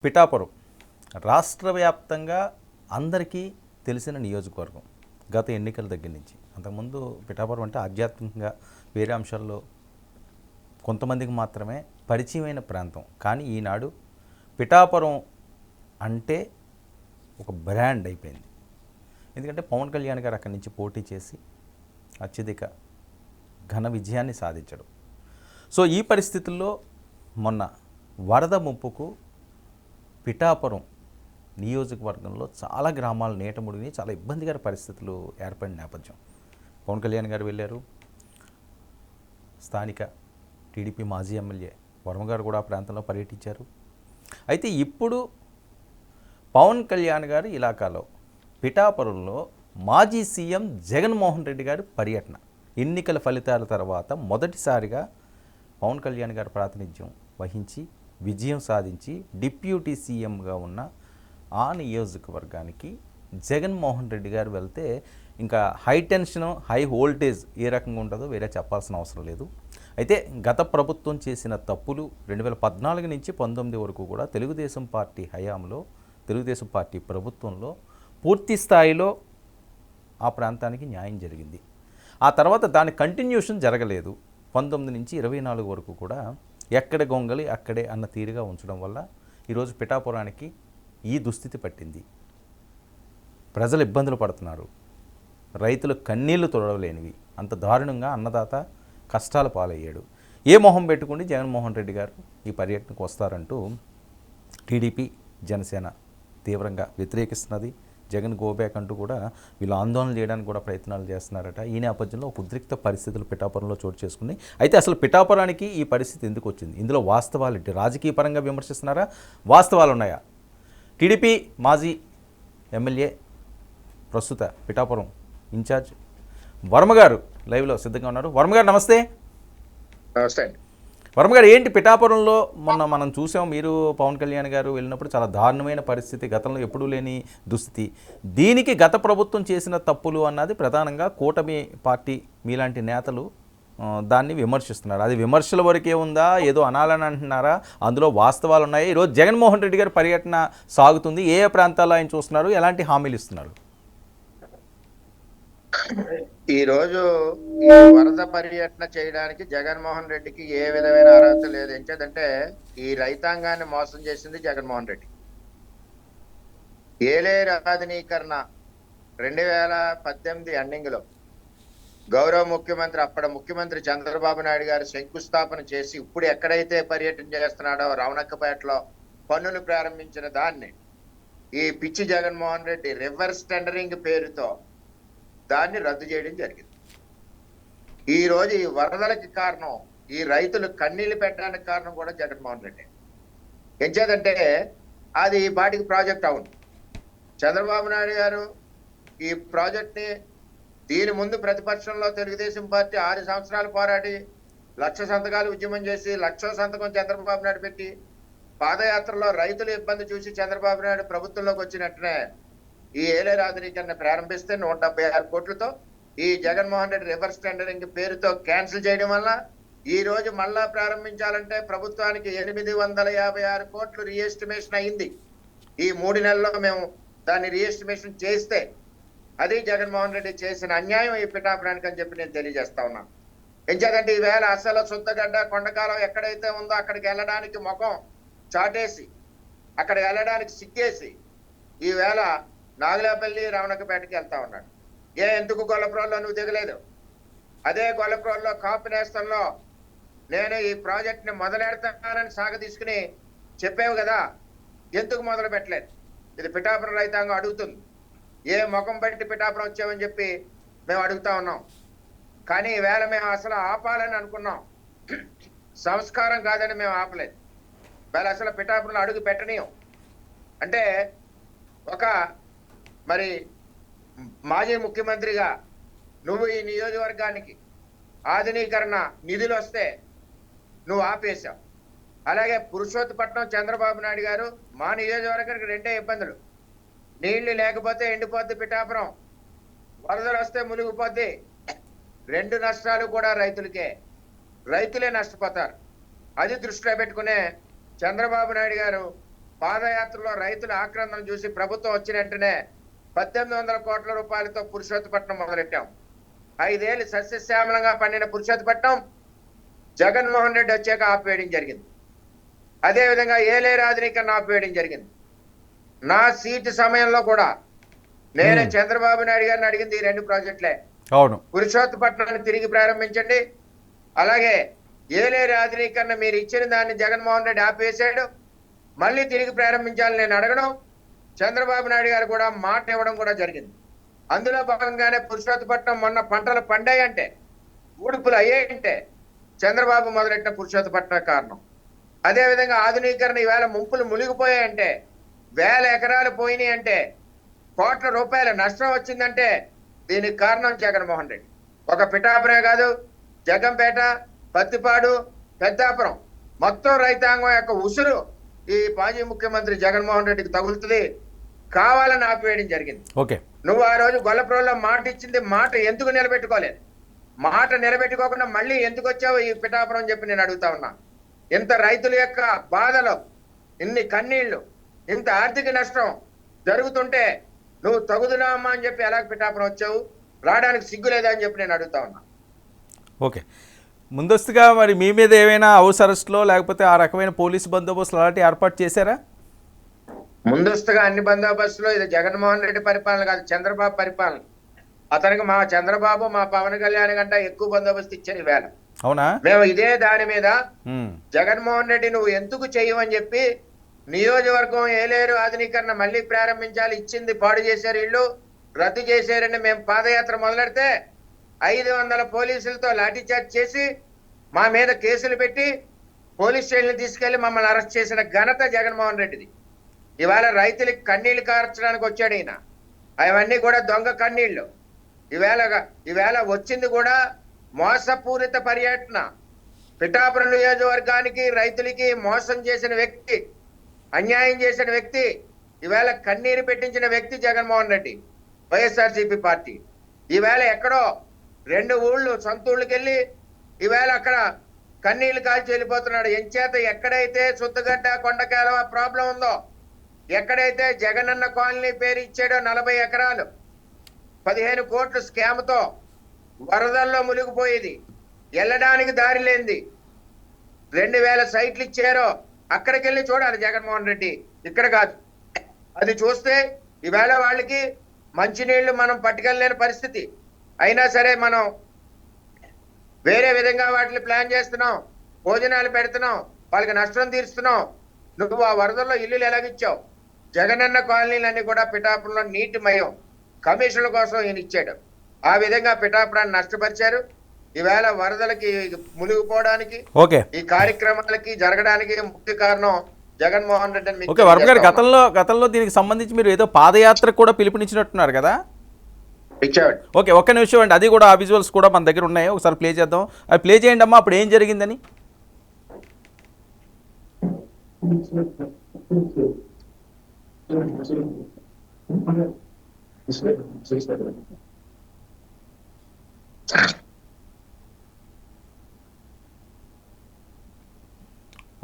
పిఠాపురం రాష్ట్ర వ్యాప్తంగా అందరికీ తెలిసిన నియోజకవర్గం. గత ఎన్నికల దగ్గర నుంచి అంతకుముందు పిఠాపురం అంటే ఆధ్యాత్మికంగా వేరే అంశాల్లో కొంతమందికి మాత్రమే పరిచయమైన ప్రాంతం. కానీ ఈనాడు పిఠాపురం అంటే ఒక బ్రాండ్ అయిపోయింది. ఎందుకంటే పవన్ కళ్యాణ్ గారు అక్కడి నుంచి పోటీ చేసి అత్యధిక ఘన విజయాన్ని సాధించడం. సో ఈ పరిస్థితుల్లో మొన్న వరద ముప్పుకు పిఠాపురం నియోజకవర్గంలో చాలా గ్రామాలు నీట మునిగి చాలా ఇబ్బందికర పరిస్థితులు ఏర్పడిన నేపథ్యం పవన్ కళ్యాణ్ గారు వెళ్ళారు. స్థానిక టీడీపీ మాజీ ఎమ్మెల్యే వర్మ గారు కూడా ఆ ప్రాంతంలో పర్యటించారు. అయితే ఇప్పుడు పవన్ కళ్యాణ్ గారి ఇలాకాలో పిఠాపురంలో మాజీ సీఎం జగన్మోహన్ రెడ్డి గారి పర్యటన, ఎన్నికల ఫలితాల తర్వాత మొదటిసారిగా పవన్ కళ్యాణ్ గారు ప్రాతినిధ్యం వహించి విజయం సాధించి డిప్యూటీ సీఎంగా ఉన్న ఆ నియోజకవర్గానికి జగన్మోహన్ రెడ్డి గారు వెళ్తే ఇంకా హై టెన్షన్ హై వోల్టేజ్ ఏ రకంగా ఉంటుందో వేరే చెప్పాల్సిన అవసరం లేదు. అయితే గత ప్రభుత్వం చేసిన తప్పులు 2014 నుంచి 19 వరకు కూడా తెలుగుదేశం పార్టీ హయాంలో తెలుగుదేశం పార్టీ ప్రభుత్వంలో పూర్తి స్థాయిలో ఆ ప్రాంతానికి న్యాయం జరిగింది. ఆ తర్వాత దాని కంటిన్యూషన్ జరగలేదు. 19 నుంచి 24 వరకు కూడా ఎక్కడ గొంగలి అక్కడే అన్న తీరుగా ఉంచడం వల్ల ఈరోజు పిఠాపురానికి ఈ దుస్థితి పట్టింది. ప్రజలు ఇబ్బందులు పడుతున్నారు. రైతులు కన్నీళ్లు తొడవలేనివి. అంత దారుణంగా అన్నదాత కష్టాల పాలయ్యాడు. ఏ మొహం పెట్టుకుని జగన్మోహన్ రెడ్డి గారు ఈ పర్యటనకు వస్తారంటూ టీడీపీ జనసేన తీవ్రంగా వ్యతిరేకిస్తున్నది. జగన్ గోబ్యాక్ అంటూ కూడా వీళ్ళు ఆందోళన చేయడానికి కూడా ప్రయత్నాలు చేస్తున్నారట. ఈ నేపథ్యంలో ఒక ఉద్రిక్త పరిస్థితులు పిఠాపురంలో చోటు చేసుకుని అయితే అసలు పిఠాపురానికి ఈ పరిస్థితి ఎందుకు వచ్చింది, ఇందులో వాస్తవాలు ఏంటి, రాజకీయ పరంగా విమర్శిస్తున్నారా, వాస్తవాలు ఉన్నాయా? టీడీపీ మాజీ ఎమ్మెల్యే ప్రస్తుత పిఠాపురం ఇన్ఛార్జ్ వర్మ గారు లైవ్లో సిద్ధంగా ఉన్నారు. వర్మ గారు నమస్తే. నమస్తే అండి. వర్మ గారు, ఏంటి పిఠాపురంలో మొన్న మనం చూసాం, మీరు పవన్ కళ్యాణ్ గారు వెళ్ళినప్పుడు చాలా దారుణమైన పరిస్థితి, గతంలో ఎప్పుడూ లేని దుస్థితి. దీనికి గత ప్రభుత్వం చేసిన తప్పులు అన్నది ప్రధానంగా కూటమి పార్టీ మీలాంటి నేతలు దాన్ని విమర్శిస్తున్నారు. అది విమర్శల వరకే ఉందా, ఏదో అనాలని అంటున్నారా, అందులో వాస్తవాలు ఉన్నాయి? ఈరోజు జగన్మోహన్ రెడ్డి గారి పర్యటన సాగుతుంది. ఏ ప్రాంతాల్లో ఆయన చూస్తున్నారు, ఎలాంటి హామీలు ఇస్తున్నారు? ఈ రోజు ఈ వరద పర్యటన చేయడానికి జగన్మోహన్ రెడ్డికి ఏ విధమైన అర్హత లేదు. ఎంచేదంటే ఈ రైతాంగాన్ని మోసం చేసింది జగన్మోహన్ రెడ్డి. ఏలే రాజనీకరణ 2018 ఎండింగ్ లో గౌరవ ముఖ్యమంత్రి అప్పటి ముఖ్యమంత్రి చంద్రబాబు నాయుడు గారు శంకుస్థాపన చేసి ఇప్పుడు ఎక్కడైతే పర్యటన చేస్తున్నాడో రవణక్కపేటలో పన్నులు ప్రారంభించిన దాన్ని ఈ పిచ్చి జగన్మోహన్ రెడ్డి రివర్స్ టెండరింగ్ పేరుతో దాన్ని రద్దు చేయడం జరిగింది. ఈ రోజు ఈ వరదలకి కారణం, ఈ రైతులు కన్నీళ్లు పెట్టడానికి కారణం కూడా జగన్మోహన్ రెడ్డి. ఎంచేదంటే అది బాటికి ప్రాజెక్ట్ అవును. చంద్రబాబు నాయుడు గారు ఈ ప్రాజెక్ట్ ని దీని ముందు ప్రతిపక్షంలో తెలుగుదేశం పార్టీ 6 సంవత్సరాలు పోరాడి 1,00,000 సంతకాలు ఉద్యమం చేసి 1,00,000 సంతకం చంద్రబాబు నాయుడు పెట్టి పాదయాత్రలో రైతుల ఇబ్బంది చూసి చంద్రబాబు నాయుడు ప్రభుత్వంలోకి వచ్చినట్టునే ఈ ఏలే రాజనీకరణ ప్రారంభిస్తే 176 కోట్లతో ఈ జగన్మోహన్ రెడ్డి రివర్స్ టెండరింగ్ పేరుతో క్యాన్సిల్ చేయడం వల్ల ఈ రోజు మళ్ళా ప్రారంభించాలంటే ప్రభుత్వానికి 856 కోట్లు రీఎస్టిమేషన్ అయింది. ఈ 3 నెలల్లో మేము దాన్ని రీఎస్టిమేషన్ చేస్తే అది జగన్మోహన్ రెడ్డి చేసిన అన్యాయం ఈ పిఠాపురానికి అని చెప్పి నేను తెలియజేస్తా ఉన్నాను. ఎంచేదంటే ఈవేళ అసలు శుద్ధగడ్డ కొండకాలం ఎక్కడైతే ఉందో అక్కడికి వెళ్ళడానికి ముఖం చాటేసి, అక్కడికి వెళ్ళడానికి సిగ్గేసి ఈవేళ నాగులాపల్లి రవణక్కపేటకి వెళ్తా ఉన్నాడు. ఎందుకు గొల్లప్రోల్లో నువ్వు దిగలేదు? అదే గొల్లప్రోల్లో కాపు నేస్తంలో నేను ఈ ప్రాజెక్ట్ ని మొదలెడతానని సాగ తీసుకుని చెప్పావు కదా, ఎందుకు మొదలు పెట్టలేదు? ఇది పిఠాపురం రైతాంగం అడుగుతుంది. ఏ ముఖం బట్టి పిఠాపురం వచ్చామని చెప్పి మేము అడుగుతా ఉన్నాం. కానీ ఈవేళ మేము అసలు ఆపాలని అనుకున్నాం, సంస్కారం కాదని మేము ఆపలేదు. వేళ అసలు పిఠాపురంలో అడుగు పెట్టనీయం. అంటే ఒక మరి మాజీ ముఖ్యమంత్రిగా నువ్వు ఈ నియోజకవర్గానికి ఆధునీకరణ నిధులు వస్తే నువ్వు ఆపేశావు. అలాగే పురుషోత్తపట్నం చంద్రబాబు నాయుడు గారు మా నియోజకవర్గానికి 2 ఇబ్బందులు. నీళ్లు లేకపోతే ఎండిపోద్ది పిఠాపురం, వరదలు వస్తే మునిగిపోద్ది. 2 నష్టాలు కూడా రైతులే నష్టపోతారు. అది దృష్టిలో పెట్టుకునే చంద్రబాబు నాయుడు గారు పాదయాత్రలో రైతుల ఆక్రందన చూసి ప్రభుత్వం వచ్చిన వెంటనే 1800 కోట్ల రూపాయలతో పురుషోత్తపట్నం మొదలెట్టాం. 5 ఏళ్ళు సస్యశ్యామలంగా పండిన పురుషోత్తపట్నం జగన్మోహన్ రెడ్డి వచ్చాక ఆపివేయడం జరిగింది. అదేవిధంగా ఏలేరు ఆధునీకరణ ఆపివేయడం జరిగింది. నా సీటు సమయంలో కూడా నేను చంద్రబాబు నాయుడు గారిని అడిగింది ఈ 2 ప్రాజెక్టులే. అవును, పురుషోత్తపట్నాన్ని తిరిగి ప్రారంభించండి, అలాగే ఏలేరు ఆధునీకరణ మీరు ఇచ్చిన దాన్ని జగన్మోహన్ రెడ్డి ఆపివేశాడు, మళ్ళీ తిరిగి ప్రారంభించాలని నేను అడగడం, చంద్రబాబు నాయుడు గారు కూడా మాట ఇవ్వడం కూడా జరిగింది. అందులో భాగంగానే పురుషోత్తపట్నం మొన్న పంటలు పండాయంటే, ఊడుపులు అయ్యాయంటే చంద్రబాబు మొదలెట్టిన పురుషోత్తపట్నం కారణం. అదేవిధంగా ఆధునీకరణ ఈవేళ ముంపులు మునిగిపోయాయంటే, 1000 ఎకరాలు పోయినాయి అంటే, కోట్ల రూపాయల నష్టం వచ్చిందంటే దీనికి కారణం జగన్మోహన్ రెడ్డి. ఒక పిఠాపురమే కాదు, జగంపేట, పత్తిపాడు, పెద్దాపురం మొత్తం రైతాంగం యొక్క ఉసురు ఈ మాజీ ముఖ్యమంత్రి జగన్మోహన్ రెడ్డికి తగులుతుంది. కావాలని ఆపివేయడం జరిగింది. ఓకే, నువ్వు ఆ రోజు గొల్లప్రోల్లో మాట ఇచ్చింది, మాట ఎందుకు నిలబెట్టుకోలేదు? మాట నిలబెట్టుకోకుండా మళ్ళీ ఎందుకు వచ్చావు ఈ పిఠాపురం చెప్పి నేను అడుగుతా ఉన్నా. ఇంత రైతుల యొక్క బాధలు, ఇన్ని కన్నీళ్లు, ఇంత ఆర్థిక నష్టం జరుగుతుంటే నువ్వు తగుదునామా అని చెప్పి ఎలా పిఠాపురం వచ్చావు? రావడానికి సిగ్గు లేదా అని చెప్పి నేను అడుగుతా ఉన్నా. ఓకే. ముందస్తుగా మరి మీ మీద ఏమైనా హౌస్ అరెస్ట్లో లేకపోతే ఆ రకమైన పోలీసు బందోబస్తులు అలాంటివి ఏర్పాటు చేశారా? ముందస్తుగా అన్ని బందోబస్తులో ఇది జగన్మోహన్ రెడ్డి పరిపాలన కాదు, చంద్రబాబు పరిపాలన. అతనికి మా చంద్రబాబు, మా పవన్ కళ్యాణ్ కంటే ఎక్కువ బందోబస్తు ఇచ్చారు ఈవేళ. అవునా? మేము ఇదే దాని మీద జగన్మోహన్ రెడ్డి నువ్వు ఎందుకు చెయ్యమని చెప్పి నియోజకవర్గం ఏలేరు ఆధునీకరణ మళ్ళీ ప్రారంభించాలి, ఇచ్చింది పాడు చేశారు, ఇళ్ళు రద్దు చేశారని మేము పాదయాత్ర మొదలెడితే 500 పోలీసులతో లాఠీచార్జ్ చేసి మా మీద కేసులు పెట్టి పోలీస్ స్టేషన్ తీసుకెళ్లి మమ్మల్ని అరెస్ట్ చేసిన ఘనత జగన్మోహన్ రెడ్డిది. ఇవాళ రైతులకి కన్నీళ్లు కార్చడానికి వచ్చాడు ఈయన. అవన్నీ కూడా దొంగ కన్నీళ్లు. ఈవేళ వచ్చింది కూడా మోసపూరిత పర్యటన. పిఠాపురం నియోజకవర్గానికి రైతులకి మోసం చేసిన వ్యక్తి, అన్యాయం చేసిన వ్యక్తి, ఈవేళ కన్నీరు పెట్టించిన వ్యక్తి జగన్మోహన్ రెడ్డి, వైఎస్ఆర్సీపీ పార్టీ. ఈవేళ ఎక్కడో 2 ఊళ్ళు సొంత ఊళ్ళకి వెళ్ళి ఈవేళ అక్కడ కన్నీళ్లు కాల్చి వెళ్ళిపోతున్నాడు. ఎంచేత ఎక్కడైతే సుత్తగడ్డ, కొండకాలవ ప్రాబ్లం ఉందో, ఎక్కడైతే జగనన్న కాలనీ పేరు ఇచ్చాడో 40 ఎకరాలు 15 కోట్ల స్కామ్తో వరదల్లో మునిగిపోయేది, వెళ్ళడానికి దారి లేనిది, 2000 సైట్లు ఇచ్చారో అక్కడికి వెళ్ళి చూడాలి జగన్మోహన్ రెడ్డి, ఇక్కడ కాదు. అది చూస్తే ఈవేళ వాళ్ళకి మంచినీళ్లు మనం పట్టుకెళ్ళలేని పరిస్థితి. అయినా సరే మనం వేరే విధంగా వాటిని ప్లాన్ చేస్తున్నాం, భోజనాలు పెడుతున్నాం, వాళ్ళకి నష్టం తీరుస్తున్నాం. నువ్వు ఆ వరదల్లో ఇల్లులు ఎలాగిచ్చావు? జగనన్న కాలనీలన్నీ కూడా పిఠాపురంలో నీటిమయం, కమిషన్ల కోసం ఈయన ఇచ్చాడు. ఆ విధంగా పిఠాపురాన్ని నష్టపరిచారు. ఈవేళ వరదలకి మునిగిపోవడానికి, ఈ కార్యక్రమాలకి జరగడానికి ముఖ్య కారణం జగన్మోహన్ రెడ్డి. ఓకే, వర్మ గారు, గతంలో దీనికి సంబంధించి మీరు ఏదో పాదయాత్ర కూడా పిలుపునిచ్చినట్టున్నారు కదా? ఇచ్చాడు. ఓకే, ఒక్క నిమిషం అండి, అది కూడా ఆ విజువల్స్ కూడా మన దగ్గర ఉన్నాయి, ఒకసారి ప్లే చేద్దాం. అది ప్లే చేయండి అమ్మా, అప్పుడు ఏం జరిగిందని.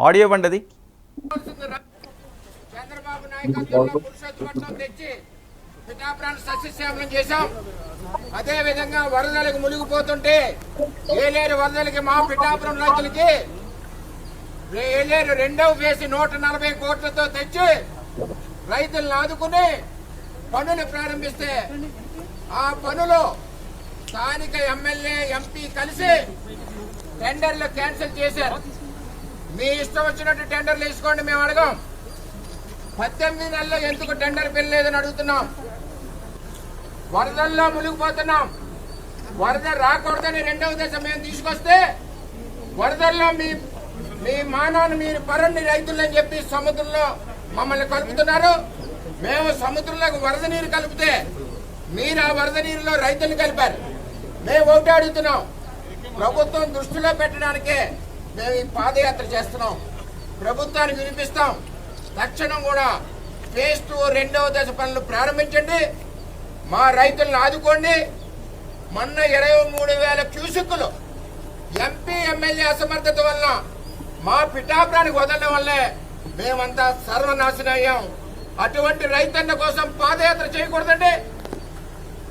ఆడియో ఇవ్వండి అది. చంద్రబాబు నాయకత్వంలో పురుషోత్తపట్నం తెచ్చి పిఠాపురాన్ని సస్యశ్యామలం చేశాం. అదే విధంగా వరదలకు మునిగిపోతుంటే ఏలేరు వరదలకి మా పిఠాపురం రైతులకి ఏలేరు 2వ ఫేజ్ 140 కోట్లతో తెచ్చి రైతులను ఆదుకుని పనులు ప్రారంభిస్తే ఆ పనులు స్థానిక ఎమ్మెల్యే, ఎంపీ కలిసి టెండర్లు క్యాన్సిల్ చేశారు. మీ ఇష్టం వచ్చినట్టు టెండర్లు వేసుకోండి, మేము అడగం. 18 నెలల్లో ఎందుకు టెండర్ పిల్లలేదని అడుగుతున్నాం. వరదల్లో మునిగిపోతున్నాం. వరద రాకూడదని 2వ దశ మేము తీసుకొస్తే వరదల్లో మీ మానాన్ని మీరు పరండి రైతులని చెప్పి సముద్రంలో మమ్మల్ని కలుపుతున్నారు. మేము సముద్రంలోకి వరద నీరు కలిపితే మీరు ఆ వరద నీరులో రైతులు కలిపారు. మేము ఒకటి అడుగుతున్నాం, ప్రభుత్వం దృష్టిలో పెట్టడానికే మేము ఈ పాదయాత్ర చేస్తున్నాం. ప్రభుత్వానికి వినిపిస్తాం, తక్షణం కూడా ఫేజ్ 2 2వ దశ పనులు ప్రారంభించండి, మా రైతులను ఆదుకోండి. మొన్న 23,000 క్యూసెక్కులు ఎంపీ, ఎమ్మెల్యే అసమర్థత వల్ల మా పిఠాపురానికి వదలడం వల్లే మేమంతా సర్వనాశనం అయ్యాం. అటువంటి రైతన్న కోసం పాదయాత్ర చేయకూడదండి.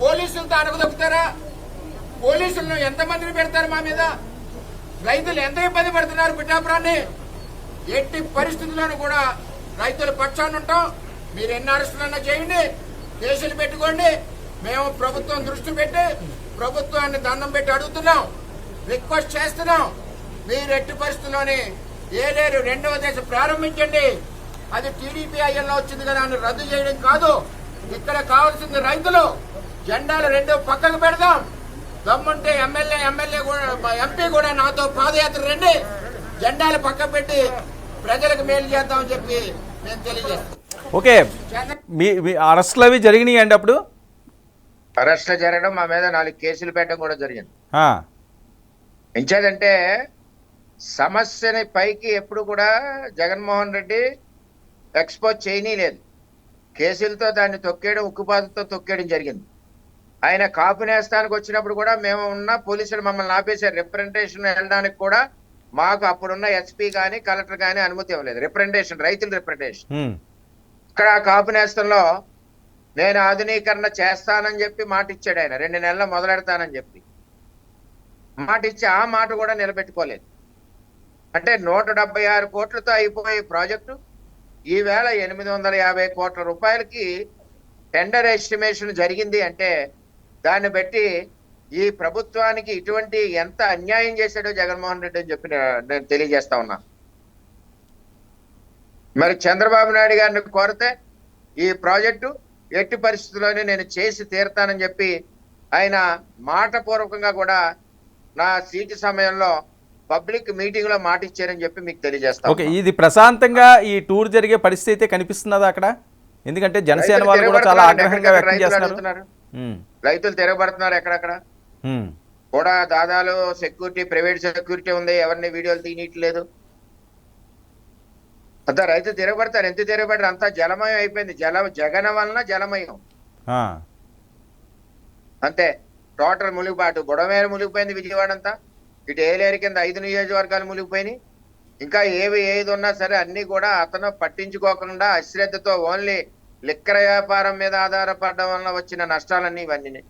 పోలీసులతో అడగదొక్కుతారా? పోలీసులను ఎంతమందిని పెడతారు మా మీద? రైతులు ఎంత ఇబ్బంది పడుతున్నారు పిఠాపురాన్ని. ఎట్టి పరిస్థితుల్లోనూ కూడా రైతుల పక్షాన ఉంటాం. మీరు ఎన్ని అరెస్టులన్నా చేయండి, కేసులు పెట్టుకోండి. మేము ప్రభుత్వం దృష్టి పెట్టి ప్రభుత్వాన్ని దండం పెట్టి అడుగుతున్నాం, రిక్వెస్ట్ చేస్తున్నాం. మీరు ఎట్టి పరిస్థితుల్లోని ఏలేరు 2వ దశ ప్రారంభించండి. అది టీడీపీ ఐఎల్లో వచ్చింది కదా అని రద్దు చేయడం కాదు. ఇక్కడ కావాల్సింది రైతులు. జెండాలు 2 పక్కకు పెడదాం. దమ్ముంటే ఎమ్మెల్యే కూడా ఎంపీ కూడా నాతో పాదయాత్ర రండి. జెండాలు పక్క పెట్టి ప్రజలకు మేలు చేద్దామని చెప్పి నేను తెలియజేస్తాను. ఓకే, మీ అరెస్టులు అవి జరిగినాయి అండి అప్పుడు? అరెస్టులు జరగడం, మా మీద 4 కేసులు పెట్టడం కూడా జరిగింది. ఆ, ఎంచేదంటే సమస్యని పైకి ఎప్పుడు కూడా జగన్మోహన్ రెడ్డి ఎక్స్పోజ్ చేయనీలేదు. కేసులతో దాన్ని తొక్కేయడం, ఉక్కుపాతతో తొక్కేయడం జరిగింది. ఆయన కాపు నేస్తానికి వచ్చినప్పుడు కూడా మేము ఉన్న పోలీసులు మమ్మల్ని ఆపేశారు. రిప్రజెంటేషన్ వెళ్ళడానికి కూడా మాకు అప్పుడున్న ఎస్పీ కానీ కలెక్టర్ కానీ అనుమతి ఇవ్వలేదు. రిప్రజెంటేషన్, రైతుల రిప్రజెంటేషన్. ఇక్కడ కాపు నేస్తంలో నేను ఆధునీకరణ చేస్తానని చెప్పి మాట ఇచ్చాడు ఆయన. 2 నెలల్లో మొదలెడతానని చెప్పి మాట ఇచ్చి ఆ మాట కూడా నిలబెట్టుకోలేదు. అంటే 176 కోట్లతో అయిపోయే ప్రాజెక్టు ఈవేళ 850 కోట్ల రూపాయలకి టెండర్ ఎస్టిమేషన్ జరిగింది. అంటే దాన్ని బట్టి ఈ ప్రభుత్వానికి ఇటువంటి ఎంత అన్యాయం చేశాడో జగన్మోహన్ రెడ్డి అని చెప్పి నేను తెలియజేస్తా ఉన్నా. మరి చంద్రబాబు నాయుడు గారిని కోరితే ఈ ప్రాజెక్టు ఎట్టి పరిస్థితుల్లోనే నేను చేసి తీరుతానని చెప్పి ఆయన మాట పూర్వకంగా కూడా నా సీటు సమయంలో పబ్లిక్ మీటింగ్ లో మాట ఇచ్చారని చెప్పి మీకు తెలియజేస్తాను. ఓకే, ఇది ప్రశాంతంగా ఈ టూర్ జరిగే పరిస్థితి కనిపిస్తున్నదా అక్కడ? ఎందుకంటే జనసేన వాళ్ళు కూడా చాలా ఆగ్రహంగా వ్యక్తం చేస్తున్నారు. రైతులు తిరగబడుతున్నారు ఎక్కడక్కడ కూడా. దాదాలు సెక్యూరిటీ, ప్రైవేట్ సెక్యూరిటీ ఉంది. ఎవరిని వీడియోలు తీయట్లేదు. అంతా రైతులు తిరగబడతారు. ఎంత తిరగబడరు? అంతా జలమయం అయిపోయింది. జగన్ వలన జలమయం అంతే. టోటల్ మునిగిపాటు. బుడమేర మునిగిపోయింది విజయవాడ అంతా. ఇటు ఏలేరు కింద 5 నియోజకవర్గాలు మునిగిపోయినాయి. ఇంకా ఏది ఉన్నా సరే అన్ని కూడా అతను పట్టించుకోకుండా అశ్రద్ధతో ఓన్లీ లిక్కర్ వ్యాపారం మీద ఆధారపడడం వల్ల వచ్చిన నష్టాలన్నీ ఇవన్నీ.